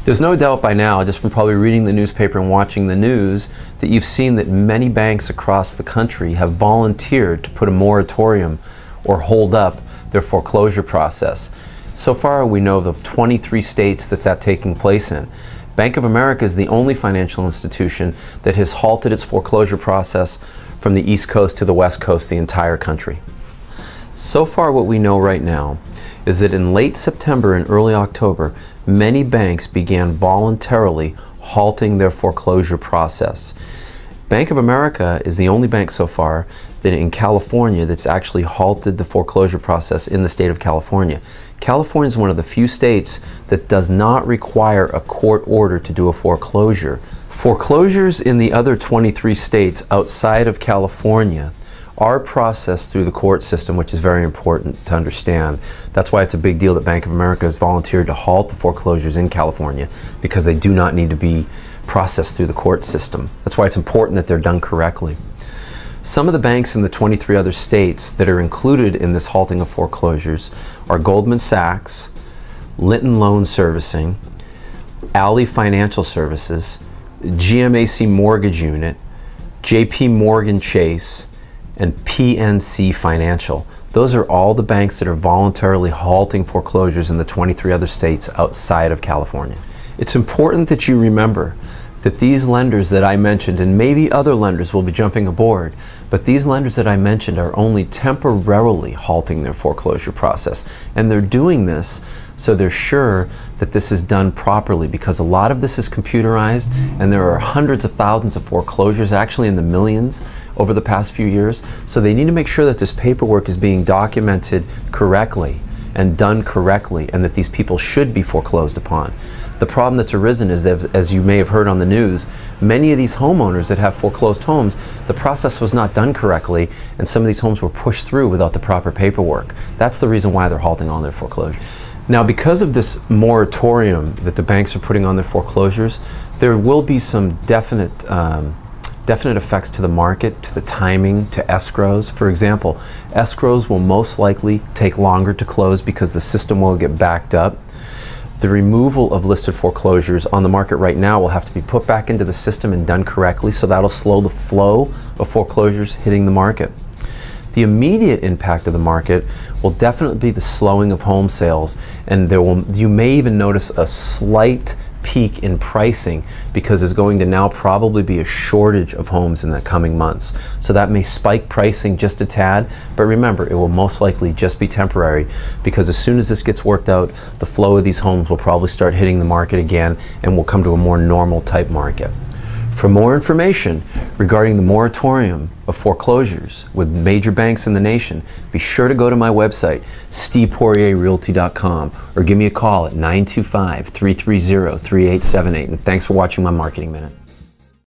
There's no doubt by now, just from probably reading the newspaper and watching the news, that you've seen that many banks across the country have volunteered to put a moratorium or hold up their foreclosure process. So far, we know of 23 states that's taking place in. Bank of America is the only financial institution that has halted its foreclosure process from the East Coast to the West Coast, the entire country. So far, what we know right now is that in late September and early October, many banks began voluntarily halting their foreclosure process. Bank of America is the only bank so far that in California that's actually halted the foreclosure process in the state of California. California is one of the few states that does not require a court order to do a foreclosure. Foreclosures in the other 23 states outside of California are processed through the court system, which is very important to understand. That's why it's a big deal that Bank of America has volunteered to halt the foreclosures in California, because they do not need to be processed through the court system. That's why it's important that they're done correctly. Some of the banks in the 23 other states that are included in this halting of foreclosures are Goldman Sachs, Linton Loan Servicing, Alley Financial Services, GMAC Mortgage Unit, JP Morgan Chase, and PNC Financial. Those are all the banks that are voluntarily halting foreclosures in the 23 other states outside of California. It's important that you remember that these lenders that I mentioned, and maybe other lenders will be jumping aboard, but these lenders that I mentioned are only temporarily halting their foreclosure process. And they're doing this so they're sure that this is done properly, because a lot of this is computerized and there are hundreds of thousands of foreclosures, actually in the millions over the past few years. So they need to make sure that this paperwork is being documented correctly and done correctly, and that these people should be foreclosed upon. The problem that's arisen is that, as you may have heard on the news, many of these homeowners that have foreclosed homes, the process was not done correctly, and some of these homes were pushed through without the proper paperwork. That's the reason why they're halting all their foreclosures. Now, because of this moratorium that the banks are putting on their foreclosures, there will be some definite effects to the market, to the timing, to escrows. For example, escrows will most likely take longer to close because the system will get backed up. The removal of listed foreclosures on the market right now will have to be put back into the system and done correctly, so that'll slow the flow of foreclosures hitting the market. The immediate impact of the market will definitely be the slowing of home sales, and you may even notice a slight peak in pricing, because there's going to now probably be a shortage of homes in the coming months. So that may spike pricing just a tad, but remember, it will most likely just be temporary, because as soon as this gets worked out, the flow of these homes will probably start hitting the market again, and we'll come to a more normal type market. For more information regarding the moratorium of foreclosures with major banks in the nation, be sure to go to my website, stevepoirierrealty.com, or give me a call at 925-330-3878. And thanks for watching my Marketing Minute.